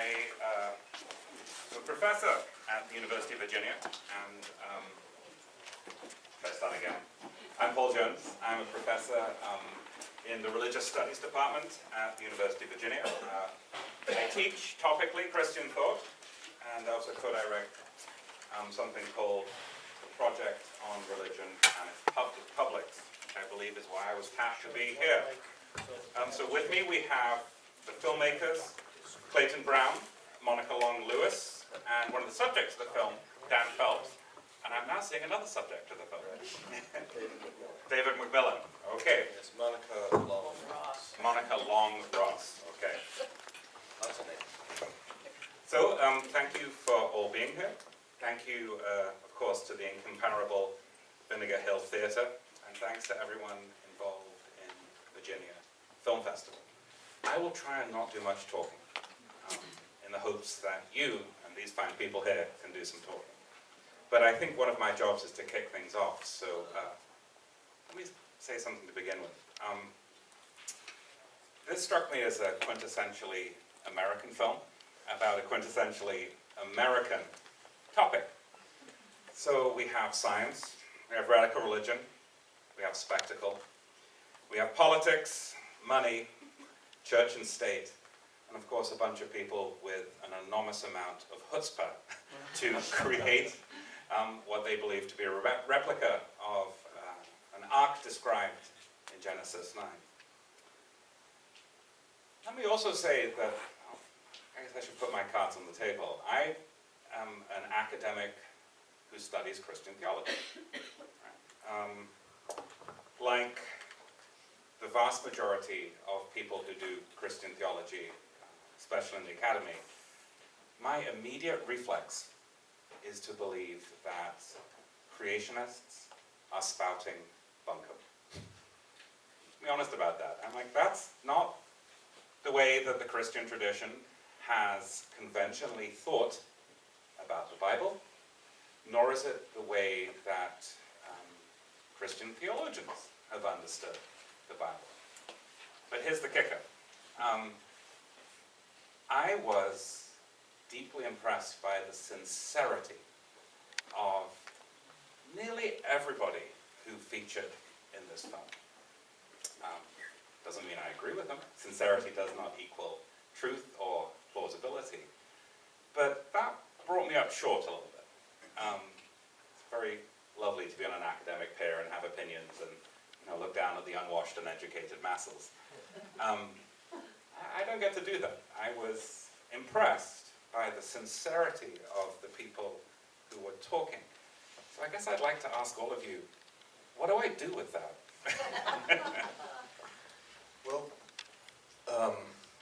I'm a professor at the University of Virginia, and let's start again. I'm Paul Jones. I'm a professor in the Religious Studies Department at the University of Virginia. I teach topically Christian thought, and I also co-direct something called the Project on Religion and its Publics, which I believe is why I was tasked to be here. So with me we have the filmmakers, Clayton Brown, Monica Long-Lewis, and one of the subjects of the film, Dan Phelps. And I'm now seeing another subject of the film. David MacMillan. Okay. It's Monica Long-Ross. Monica Long-Ross. Okay. Lots of names. So, thank you for all being here. Thank you, of course, to the incomparable Vinegar Hill Theatre, and thanks to everyone involved in Virginia Film Festival. I will try and not do much talking, in the hopes that you and these fine people here can do some talking. But I think one of my jobs is to kick things off, so let me say something to begin with. This struck me as a quintessentially American film, about a quintessentially American topic. So we have science, we have radical religion, we have spectacle, we have politics, money, church and state, and of course a bunch of people with an enormous amount of chutzpah to create what they believe to be a replica of an ark described in Genesis 9. Let me also say that, I guess I should put my cards on the table. I am an academic who studies Christian theology. Like the vast majority of people who do Christian theology, especially in the academy, my immediate reflex is to believe that creationists are spouting bunkum. Be honest about that. I'm like, that's not the way that the Christian tradition has conventionally thought about the Bible, nor is it the way that Christian theologians have understood the Bible. But here's the kicker. I was deeply impressed by the sincerity of nearly everybody who featured in this film. Doesn't mean I agree with them. Sincerity does not equal truth or plausibility. But that brought me up short a little bit. It's very lovely to be on an academic pair and have opinions and look down at the unwashed and educated masses. I don't get to do that. I was impressed by the sincerity of the people who were talking. So I guess I'd like to ask all of you, what do I do with that? Well,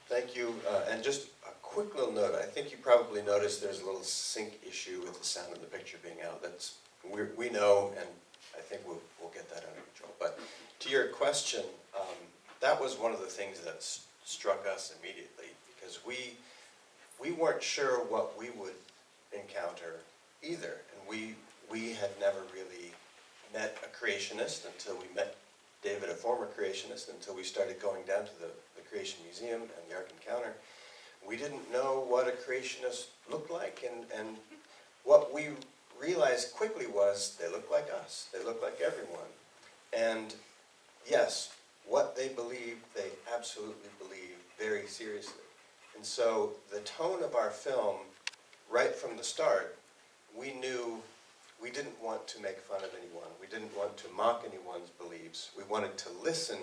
thank you. And just a quick little note. I think you probably noticed there's a little sync issue with the sound of the picture being out. We know, and I think we'll get that under control. But to your question, that was one of the things that struck us immediately, because we weren't sure what we would encounter either, and we had never really met a creationist until we met David, a former creationist, until we started going down to the Creation Museum and the Ark Encounter. We didn't know what a creationist looked like, and what we realized quickly was they look like us. They look like everyone. And yes, what they believe, they absolutely believe very seriously. And so the tone of our film, right from the start, we knew we didn't want to make fun of anyone. We didn't want to mock anyone's beliefs. We wanted to listen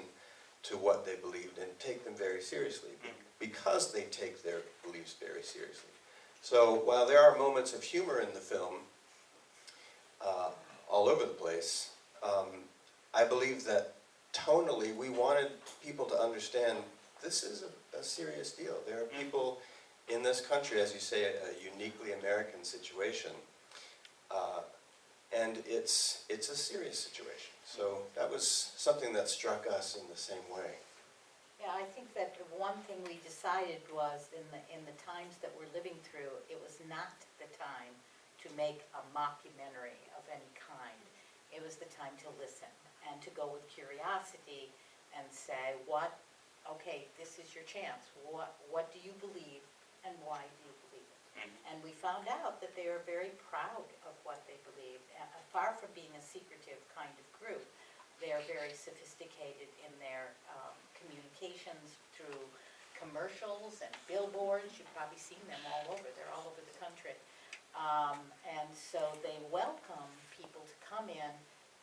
to what they believed and take them very seriously, because they take their beliefs very seriously. So while there are moments of humor in the film, all over the place, I believe that tonally we wanted people to understand this is a serious deal. There are people in this country, as you say, a uniquely American situation, and it's a serious situation. So that was something that struck us in the same way. Yeah, I think that one thing we decided was in the times that we're living through, it was not the time to make a mockumentary of any kind. It was the time to listen and to go with curiosity and say, okay, this is your chance. What do you believe and why do you believe it? And we found out that they are very proud of what they believe. Far from being a secretive kind of group, they are very sophisticated in their communications through commercials and billboards. You've probably seen them all over. They're all over the country. And so they welcome people to come in,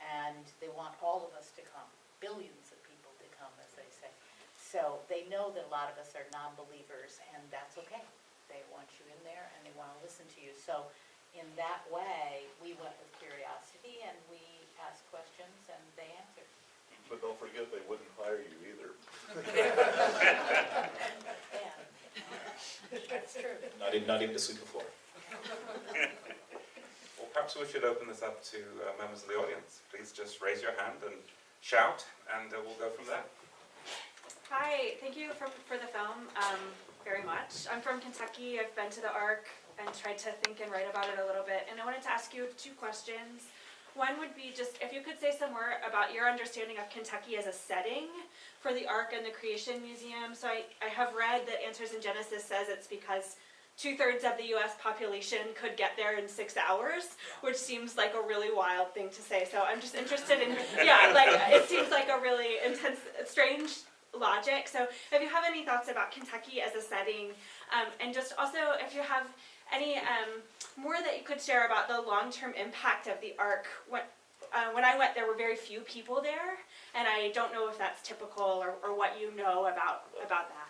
and they want all of us to come, billions of people to come, as they say. So they know that a lot of us are non-believers, and that's okay. They want you in there, and they want to listen to you. So in that way, we went with curiosity, and we asked questions, and they answered. But don't forget, they wouldn't hire you either. Yeah, that's true. Not even to sweep the floor. Well, perhaps we should open this up to members of the audience. Please just raise your hand and shout, and we'll go from there. Hi, thank you for the film very much. I'm from Kentucky. I've been to the Ark and tried to think and write about it a little bit. And I wanted to ask you 2 questions. One would be just if you could say some more about your understanding of Kentucky as a setting for the Ark and the Creation Museum. So I have read that Answers in Genesis says it's because 2/3 of the U.S. population could get there in 6 hours, which seems like a really wild thing to say. So I'm just interested in, like it seems like a really intense, strange logic. So if you have any thoughts about Kentucky as a setting, and just also if you have any more that you could share about the long-term impact of the Ark. When I went, there were very few people there, and I don't know if that's typical or what you know about that.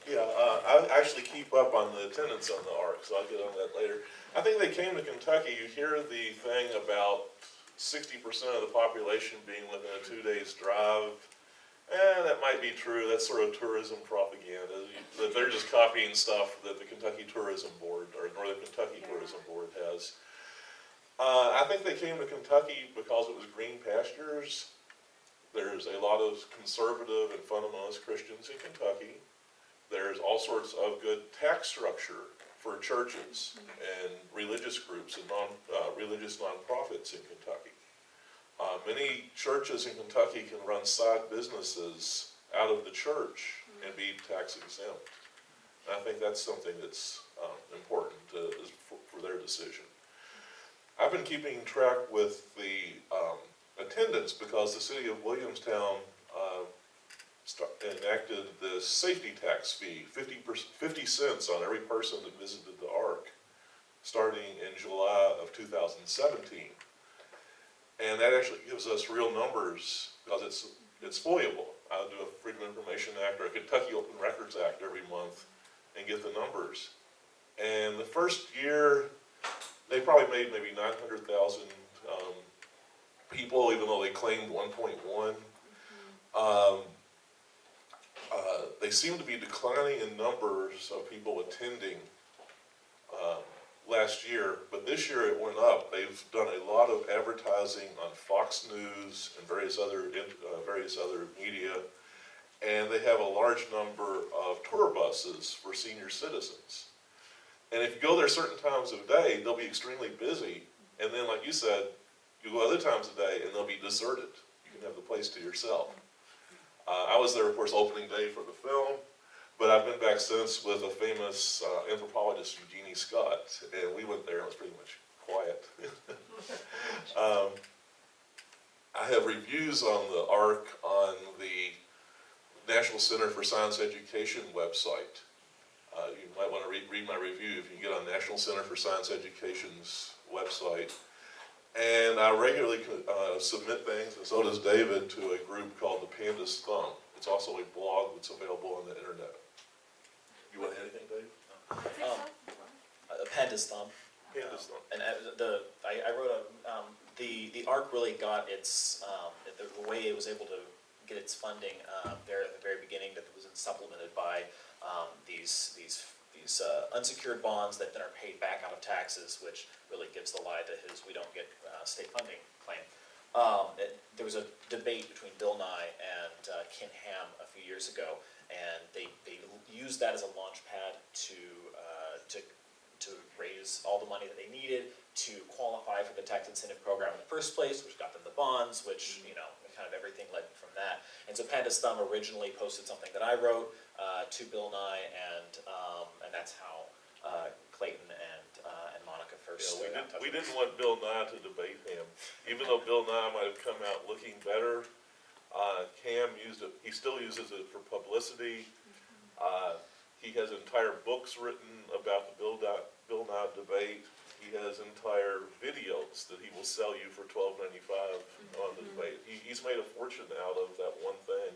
Yeah, I actually keep up on the attendance on the Ark, so I'll get on that later. I think they came to Kentucky. You hear the thing about 60% of the population being within a 2 days drive. That might be true. That's sort of tourism propaganda. That they're just copying stuff that the Kentucky Tourism Board or Northern Kentucky Tourism Board has. I think they came to Kentucky because it was green pastures. There's a lot of conservative and fundamentalist Christians in Kentucky. There's all sorts of good tax structure for churches and religious groups and religious nonprofits in Kentucky. Many churches in Kentucky can run side businesses out of the church and be tax exempt. And I think that's something that's important for their decision. I've been keeping track with the attendance because the city of Williamstown enacted this safety tax fee, 50 cents on every person that visited the Ark, starting in July of 2017. And that actually gives us real numbers because it's foiable. I'll do a Freedom of Information Act or a Kentucky Open Records Act every month and get the numbers. And the first year, they probably made maybe 900,000 people, even though they claimed 1.1. They seem to be declining in numbers of people attending last year, but this year it went up. They've done a lot of advertising on Fox News and various other media, and they have a large number of tour buses for senior citizens. And if you go there certain times of day, they'll be extremely busy, and then, like you said, you go other times of day, and they'll be deserted. You can have the place to yourself. I was there, of course, opening day for the film, but I've been back since with a famous anthropologist, Eugenie Scott, and we went there and it was pretty much quiet. I have reviews on the Ark on the National Center for Science Education website. You might want to read my review if you get on National Center for Science Education's website. And I regularly submit things, and so does David, to a group called the Panda's Thumb. It's also a blog that's available on the internet. You want to add anything, Dave? Panda's Thumb. Panda's Thumb. And I wrote the Ark really got its the way it was able to get its funding there at the very beginning, that it was supplemented by these unsecured bonds that then are paid back out of taxes, which really gives the lie to his "we don't get state funding" claim. There was a debate between Bill Nye and Ken Ham a few years ago, and they used that as a launch pad to raise all the money that they needed to qualify for the tax incentive program in the first place, which got them the bonds, which kind of everything led from that. And so Panda's Thumb originally posted something that I wrote to Bill Nye, and that's how Clayton and Monica first Yeah, got in touch we with us. didn't want Bill Nye to debate him, even though Bill Nye might have come out looking better. Cam used it, he still uses it for publicity. He has entire books written about the Bill Nye debate. He has entire videos that he will sell you for $12.95 on the debate. He's made a fortune out of that one thing.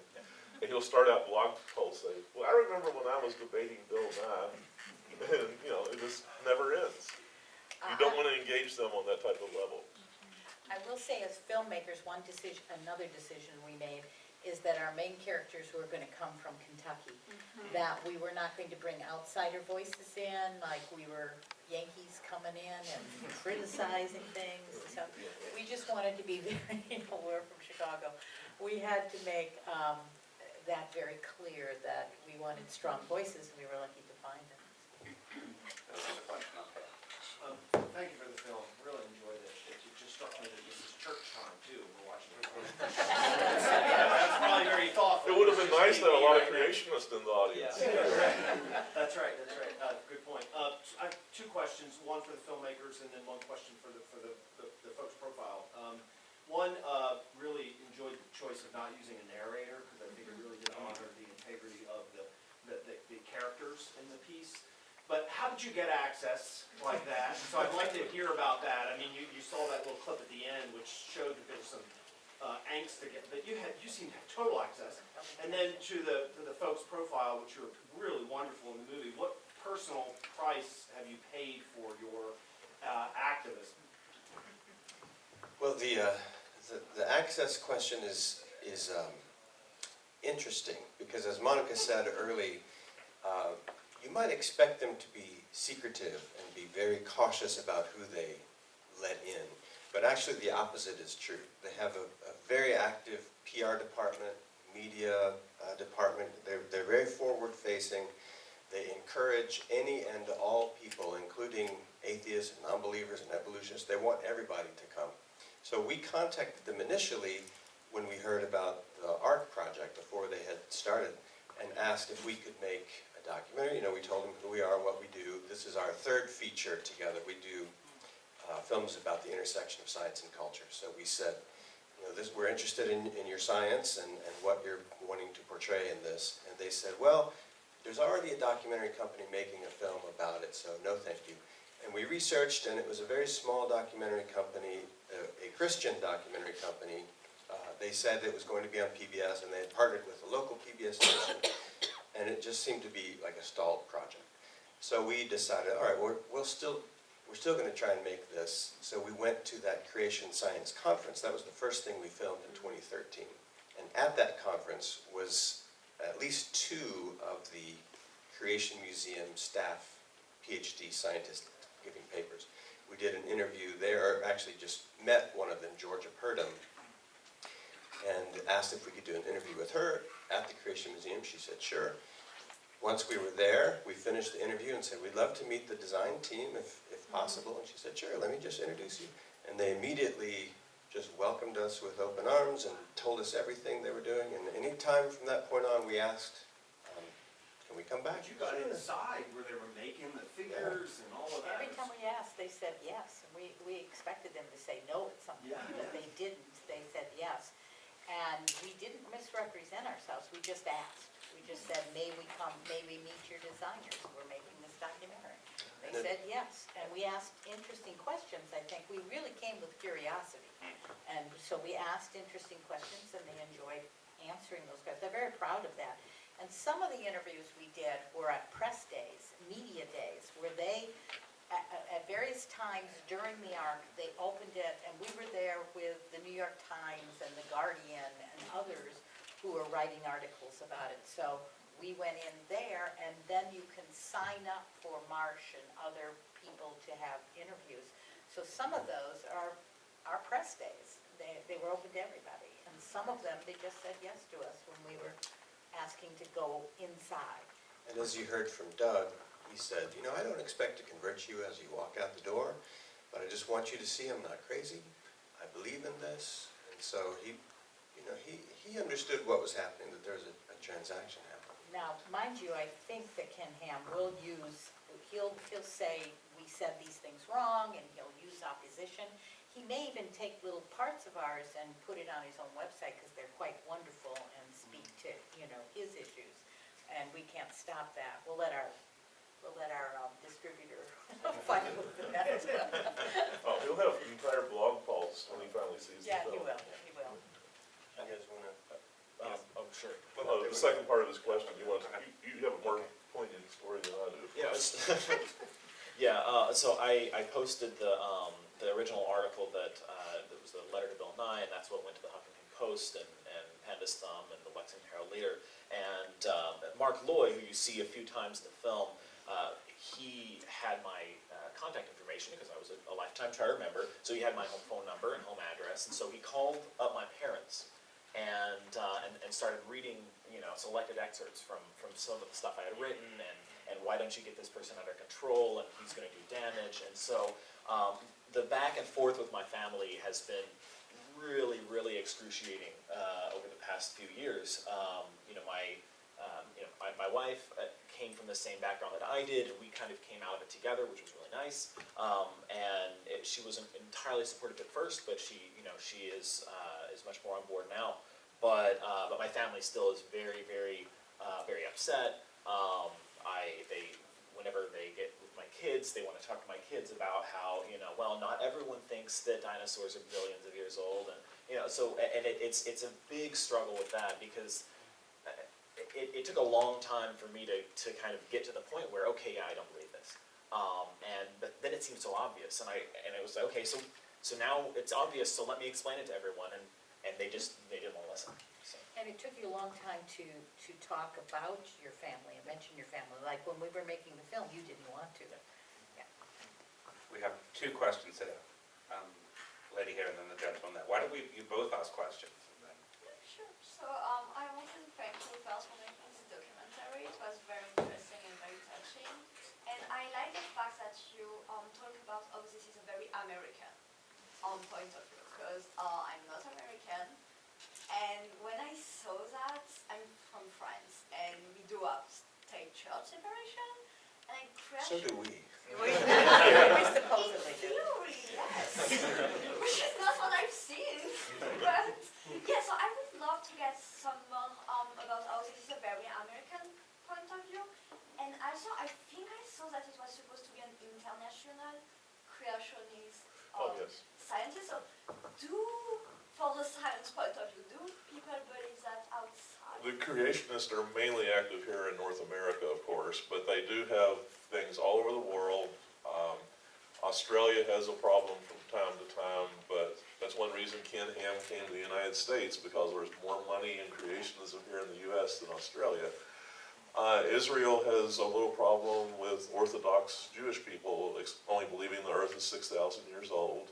And he'll start out blog posts saying, well, I remember when I was debating Bill Nye, and, you know, it just never ends. You don't want to engage them on that type of level. I will say, as filmmakers, another decision we made is that our main characters were gonna come from Kentucky. That we were not going to bring outsider voices in, like we were Yankees coming in and criticizing things. So we just wanted to be very, we're from Chicago. We had to make that very clear, that we wanted strong voices, and we were lucky to find them. This is a question, okay. Thank you for the film, really enjoyed it. It just struck me that this is church time too, we're watching it. That's probably very thoughtful. It would have been nice to have a lot of creationists in the audience. That's right, good point. I have two questions, one for the filmmakers and then one question for the folks' profile. One, really enjoyed the choice of not using a narrator, because I think it really did honor the integrity of the characters in the piece. But how did you get access like that? So I'd like to hear about that. I mean, you saw that little clip at the end, which showed that there was some angst to get, but you seemed to have total access. And then to the folks' profile, which are really wonderful in the movie, what personal price have you paid for your activism? Well, the access question is interesting, because as Monica said early, you might expect them to be secretive and be very cautious about who they let in. But actually the opposite is true. They have a very active PR department, media department. They're very forward-facing. They encourage any and all people, including atheists and non-believers and evolutionists. They want everybody to come. So we contacted them initially when we heard about the ARC project, before they had started, and asked if we could make a documentary. You know, we told them who we are, what we do. This is our third feature together. We do films about the intersection of science and culture. So we said, you know, we're interested in your science and what you're wanting to portray in this. And they said, well, there's already a documentary company making a film about it, so no thank you. And we researched, and it was a very small documentary company, a Christian documentary company. They said it was going to be on PBS, and they had partnered with a local PBS station, and it just seemed to be like a stalled project. So we decided, all right, we're still going to try and make this. So we went to that Creation Science Conference. That was the first thing we filmed in 2013. And at that conference was at least two of the Creation Museum staff, PhD scientists, giving papers. We did an interview there, actually just met one of them, Georgia Purdom, and asked if we could do an interview with her at the Creation Museum. She said, sure. Once we were there, we finished the interview and said, we'd love to meet the design team if possible. And she said, sure, let me just introduce you. And they immediately just welcomed us with open arms and told us everything they were doing. And any time from that point on, we asked, can we come back? But you got inside where they were making the figures and all of that. Every time we asked, they said yes. And we expected them to say no at some point, but they didn't. They said yes. And we didn't misrepresent ourselves. We just asked. We just said, may we meet your designers? We're making this documentary. They said yes. And we asked interesting questions. I think we really came with curiosity. And so we asked interesting questions, and they enjoyed answering those questions. They're very proud of that. And some of the interviews we did were at press days, media days, where they, at various times during the ARC, they opened it, and we were there with the New York Times and the Guardian and others who were writing articles about it. So we went in there, and then you can sign up for Marsh and other people to have interviews. So some of those are our press days. They were open to everybody. And some of them, they just said yes to us when we were asking to go inside. And as you heard from Doug, he said, you know, I don't expect to convert you as you walk out the door, but I just want you to see I'm not crazy. I believe in this. And so he understood what was happening, that there was a transaction happening. Now, mind you, I think that Ken Ham will use, he'll say, we said these things wrong, and he'll use opposition. He may even take little parts of ours and put it on his own website, because they're quite wonderful and speak to, his issues. And we can't stop that. We'll let our distributor fight with that. Oh, he'll have entire blog posts when he finally sees the Yeah, film. he will. You guys wanna? Oh, sure. Well, the second part of his question, you have a more poignant story than I do. of Yeah, course. so I posted the original article that was the letter to Bill Nye, and that's what went to the Huffington Post and Panda's Thumb and the Lexington Herald Leader. And Mark Lloyd, who you see a few times in the film, he had my contact information because I was a lifetime charter member, so he had my home phone number and home address, and so he called up my parents and started reading, selected excerpts from some of the stuff I had written, and why don't you get this person under control, and he's going to do damage. And so the back and forth with my family has been really, really excruciating over the past few years. My wife came from the same background that I did, and we kind of came out of it together, which was really nice. She wasn't entirely supportive at first, but she is much more on board now. But my family still is very, very, very upset. Whenever they get with my kids, they want to talk to my kids about how, not everyone thinks that dinosaurs are billions of years old, and it's a big struggle with that, because it took a long time for me to kind of get to the point where, okay, yeah, I don't believe this, but then it seemed so obvious, and it was like, okay, so now it's obvious, so let me explain it to everyone, and they didn't want to listen. So. And it took you a long time to talk about your family and mention your family. Like when we were making the film, you didn't want to. Yeah. We have two questions today. Lady here and then the gentleman there. Why don't you both ask questions? And then... Sure. So I wanted to thank you first for making this documentary. It was very interesting and very touching. And I like the fact that you talk about how this is a very American point of view, because I'm not American. And when I saw that, I'm from France, and we do have state church separation, and I crashed. So do we. We supposedly do. In theory, yes. Which is not what I've seen. But yeah, so I would love to get some more about how this is a very American point of view. And also, I think I saw that it was supposed to be an international creationist Yes. scientist. So for the science point of view, do people believe that outside? The creationists are mainly active here in North America, of course, but they do have things all over the world. Australia has a problem from time to time, but that's one reason Ken Ham came to the United States, because there's more money in creationism here in the U.S. than Australia. Israel has a little problem with Orthodox Jewish people only believing the earth is 6,000 years old.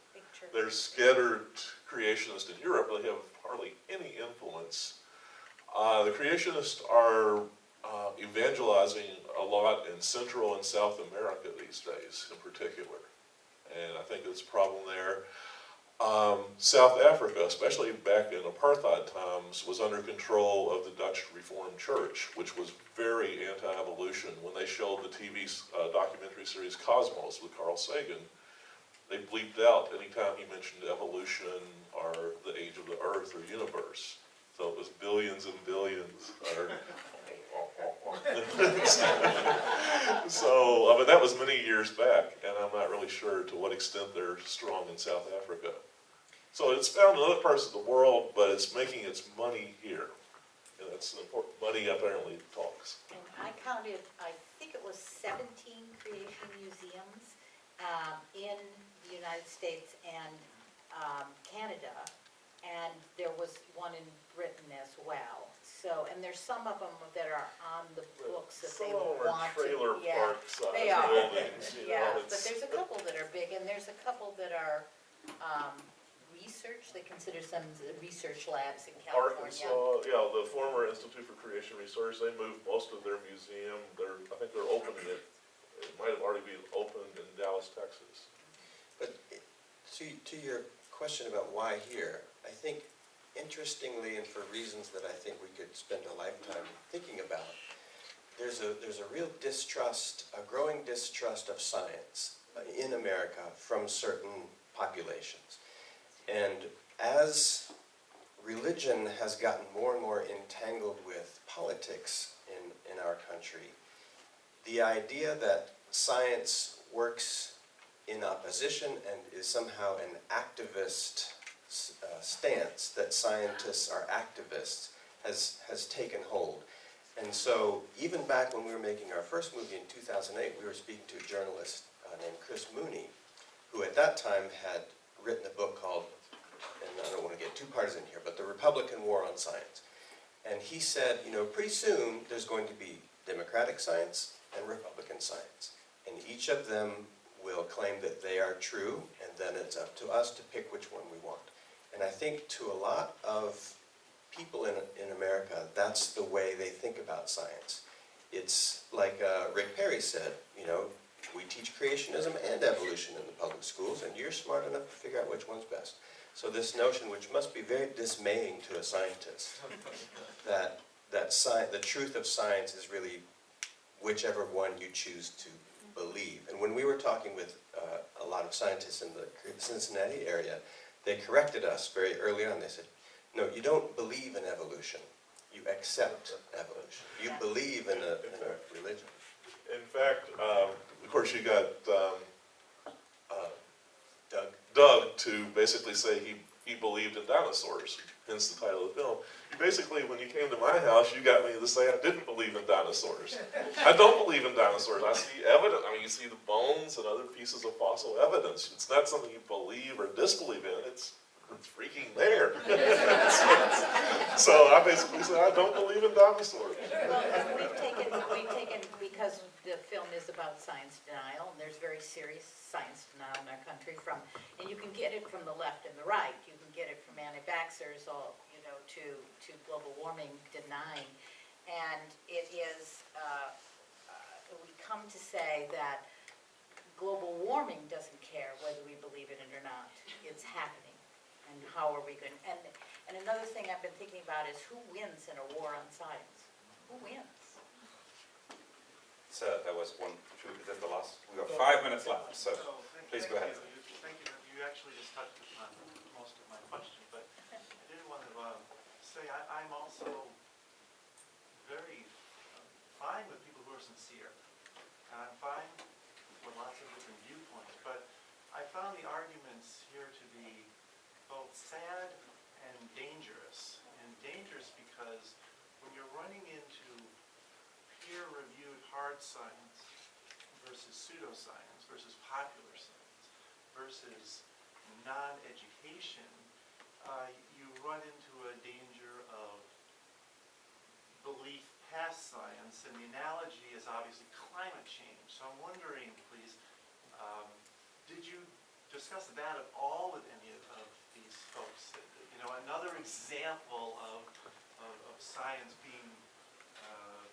There's scattered creationists in Europe, but they have hardly any influence. The creationists are evangelizing a lot in Central and South America these days in particular. And I think there's a problem there. South Africa, especially back in apartheid times, was under control of the Dutch Reformed Church, which was very anti-evolution. When they showed the TV documentary series Cosmos with Carl Sagan, they bleeped out anytime he mentioned evolution or the age of the earth or universe. So it was billions and billions. But that was many years back, and I'm not really sure to what extent they're strong in South Africa. So it's found in other parts of the world, but it's making its money here. And that's important. Money apparently talks. And I counted, I think it was 17 creation museums in the United States and Canada, and there was one in Britain as well. So, and there's some of them that are on the books that they want to. Some of them are trailer park size They are. buildings, Yeah, but there's a couple that are big, and there's a couple that are research. They consider some research labs in California. Arkansas, yeah, the former Institute for Creation Research, they moved most of their museum. I think they're opening it. It might have already been opened in Dallas, Texas. But to your question about why here, I think interestingly, and for reasons that I think we could spend a lifetime thinking about, there's a real distrust, a growing distrust of science in America from certain populations. And as religion has gotten more and more entangled with politics in our country, the idea that science works in opposition and is somehow an activist stance, that scientists are activists, has taken hold. And so even back when we were making our first movie in 2008, we were speaking to a journalist named Chris Mooney, who at that time had written a book called, and I don't want to get too partisan here, but The Republican War on Science. And he said, you know, pretty soon there's going to be democratic science and Republican science. And each of them will claim that they are true, and then it's up to us to pick which one we want. And I think to a lot of people in America, that's the way they think about science. It's like Rick Perry said, you know, we teach creationism and evolution in the public schools, and you're smart enough to figure out which one's best. So this notion, which must be very dismaying to a scientist, that the truth of science is really whichever one you choose to believe. And when we were talking with a lot of scientists in the Cincinnati area, they corrected us very early on. They said, no, you don't believe in evolution. You accept evolution. You believe in a religion. In fact, of course, you got Doug, to basically say he believed in dinosaurs, hence the title of the film. Basically, when you came to my house, you got me to say I didn't believe in dinosaurs. I don't believe in dinosaurs. I see evidence. I mean, you see the bones and other pieces of fossil evidence. It's not something you believe or disbelieve in. It's freaking there. So I basically said I don't believe in dinosaurs. Well, we've taken, because the film is about science denial, and there's very serious science denial in our country and you can get it from the left and the right. You can get it from anti-vaxxers, all, you know, to global warming denying. And it is, we come to say that global warming doesn't care whether we believe it or not. It's happening. And how are we going to, and another thing I've been thinking about is who wins in a war on science? Who wins? So that was one, is that the last? We've got 5 minutes left, so please go ahead. Thank you. You actually just touched upon most of my question, but I did want to say I'm also very fine with people who are sincere. And I'm fine with lots of different viewpoints, but I found the arguments here to be both sad and dangerous. And dangerous because when you're running into peer-reviewed hard science versus pseudoscience versus popular science versus non-education, you run into a danger of belief past science, and the analogy is obviously climate change. So I'm wondering, please, did you discuss that at all with any of these folks? You know, another example of science being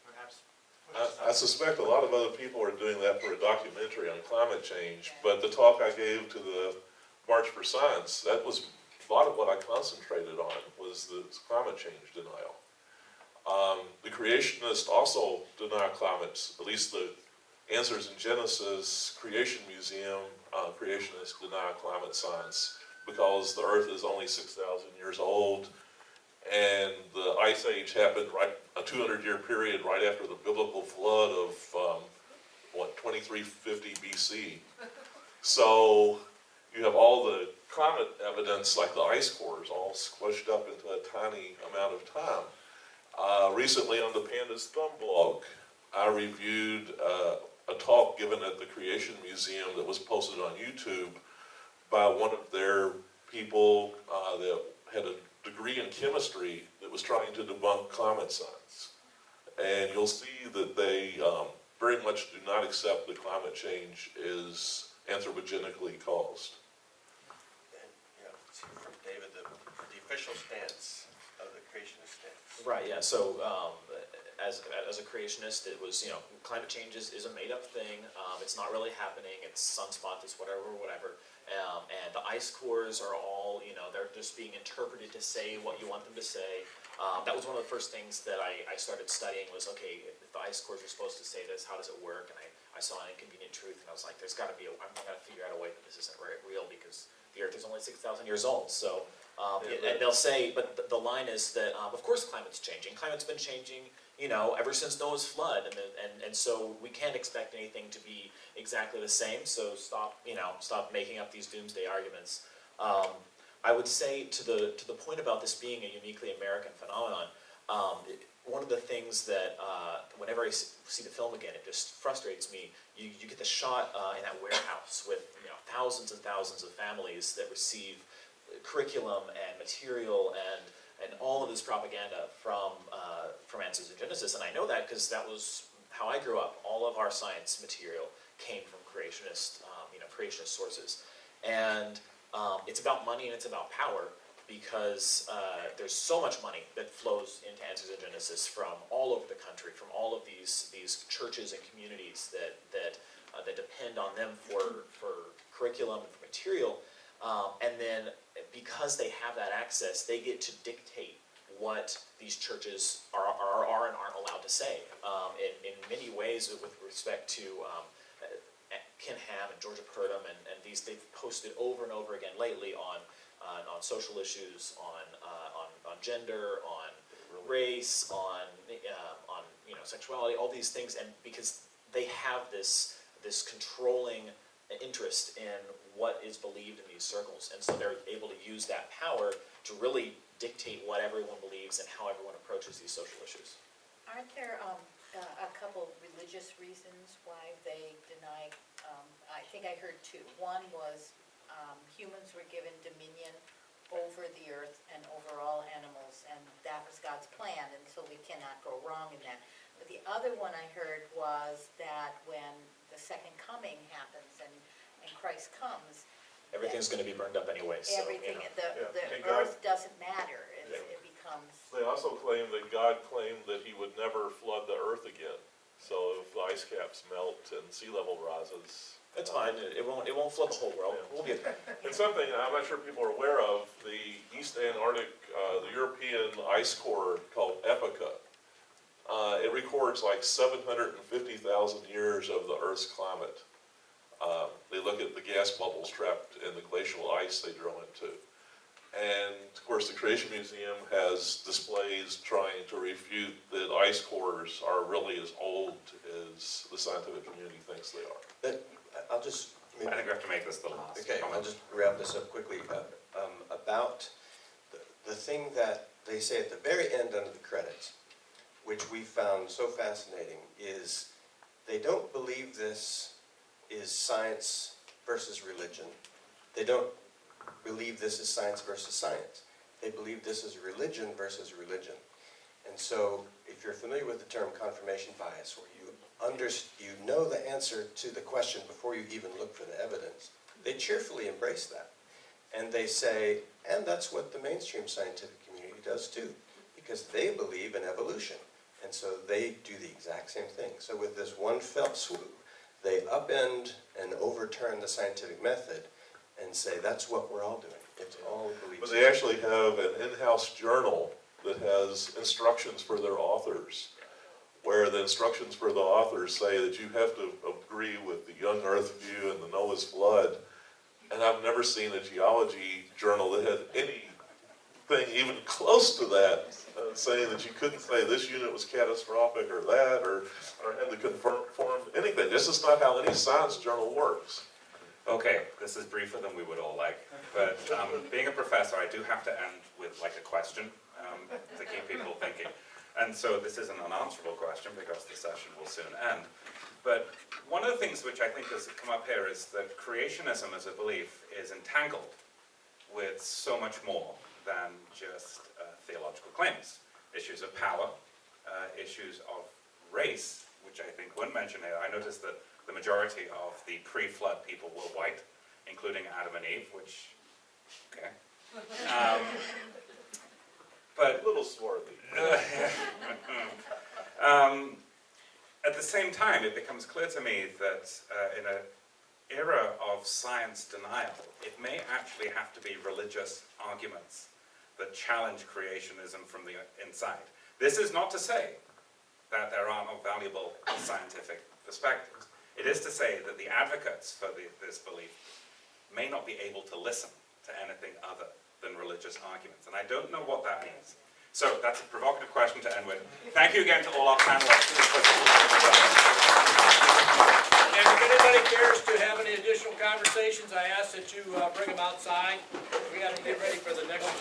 perhaps pushed I suspect a lot of other people are doing that for a documentary on climate change, but the talk I gave to the March for Science, that was a lot of what I concentrated on, was the climate change denial. The creationists also deny climate, at least the Answers in Genesis Creation Museum, creationists deny climate science because the Earth is only 6,000 years old, and the Ice Age happened a 200-year period right after the biblical flood of 2350 BC. So you have all the climate evidence, like the ice cores, all squished up into a tiny amount of time. Recently on the Pandas Thumb blog, I reviewed a talk given at the Creation Museum that was posted on YouTube by one of their people that had a degree in chemistry that was trying to debunk climate science. And you'll see that they very much do not accept that climate change is anthropogenically caused. And, you know, let's hear from David, the official stance of the creationist stance. Right, yeah, so as a creationist, it was, climate change is a made-up thing. It's not really happening. It's sunspots, it's whatever. And the ice cores are all, they're just being interpreted to say what you want them to say. That was one of the first things that I started studying was, okay, if the ice cores are supposed to say this, how does it work? And I saw an inconvenient truth, and I was like, there's got to be, I'm going to figure out a way that this isn't real, because the Earth is only 6,000 years old. So, and they'll say, but the line is that, of course climate's changing. Climate's been changing, ever since Noah's flood, and so we can't expect anything to be exactly the same, so stop making up these doomsday arguments. I would say to the point about this being a uniquely American phenomenon, one of the things that whenever I see the film again, it just frustrates me. You get the shot in that warehouse with thousands and thousands of families that receive curriculum and material and all of this propaganda from Answers in Genesis, and I know that because that was how I grew up. All of our science material came from creationist sources, and it's about money and it's about power, because there's so much money that flows into Answers in Genesis from all over the country, from all of these churches and communities that depend on them for curriculum and for material, and then because they have that access, they get to dictate what these churches are and aren't allowed to say. In many ways, with respect to Ken Ham and Georgia Purdom, and they've posted over and over again lately on social issues, on gender, on race, on sexuality, all these things, and because they have this controlling interest in what is believed in these circles, and so they're able to use that power to really dictate what everyone believes and how everyone approaches these social issues. Aren't there a couple religious reasons why they deny, I think I heard two. One was humans were given dominion over the earth and over all animals, and that was God's plan, and so we cannot go wrong in that. But the other one I heard was that when the second coming happens and Christ comes, Everything's going to be burned up anyway. So, everything, And the God- earth doesn't matter. It becomes. They also claim that God claimed that he would never flood the earth again. So if the ice caps melt and sea level rises. It's fine. It won't flood the whole world. Yeah. We'll get there. And something I'm not sure people are aware of, the East Antarctic, the European ice core called Epica, it records like 750,000 years of the Earth's climate. They look at the gas bubbles trapped in the glacial ice they drill into. And of course the Creation Museum has displays trying to refute that ice cores are really as old as the scientific community thinks they are. But I'll just. I think we have to make this the last Okay, I'll comment. just wrap this up quickly. About the thing that they say at the very end under the credits, which we found so fascinating, is they don't believe this is science versus religion. They don't believe this is science versus science. They believe this is religion versus religion. And so if you're familiar with the term confirmation bias, where you know the answer to the question before you even look for the evidence, they cheerfully embrace that. And they say, and that's what the mainstream scientific community does too, because they believe in evolution. And so they do the exact same thing. So with this one fell swoop, they upend and overturn the scientific method and say, that's what we're all doing. It's all beliefs. But they actually have an in-house journal that has instructions for their authors, where the instructions for the authors say that you have to agree with the young Earth view and the Noah's flood. And I've never seen a geology journal that had anything even close to that, saying that you couldn't say this unit was catastrophic or that, or had to confirm anything. This is not how any science journal works. Okay, this is briefer than we would all like, but being a professor, I do have to end with like a question to keep people thinking. And so this is an unanswerable question because the session will soon end. But one of the things which I think has come up here is that creationism as a belief is entangled with so much more than just theological claims. Issues of power, issues of race, which I think weren't mentioned here. I noticed that the majority of the pre-flood people were white, including Adam and Eve, which, okay. But A little swarthy. At the same time, it becomes clear to me that in an era of science denial, it may actually have to be religious arguments that challenge creationism from the inside. This is not to say that there are no valuable scientific perspectives. It is to say that the advocates for this belief may not be able to listen to anything other than religious arguments. And I don't know what that means. So that's a provocative question to end with. Thank you again to all our panelists. And if anybody cares to have any additional conversations, I ask that you bring them outside. We got to get ready for the next one.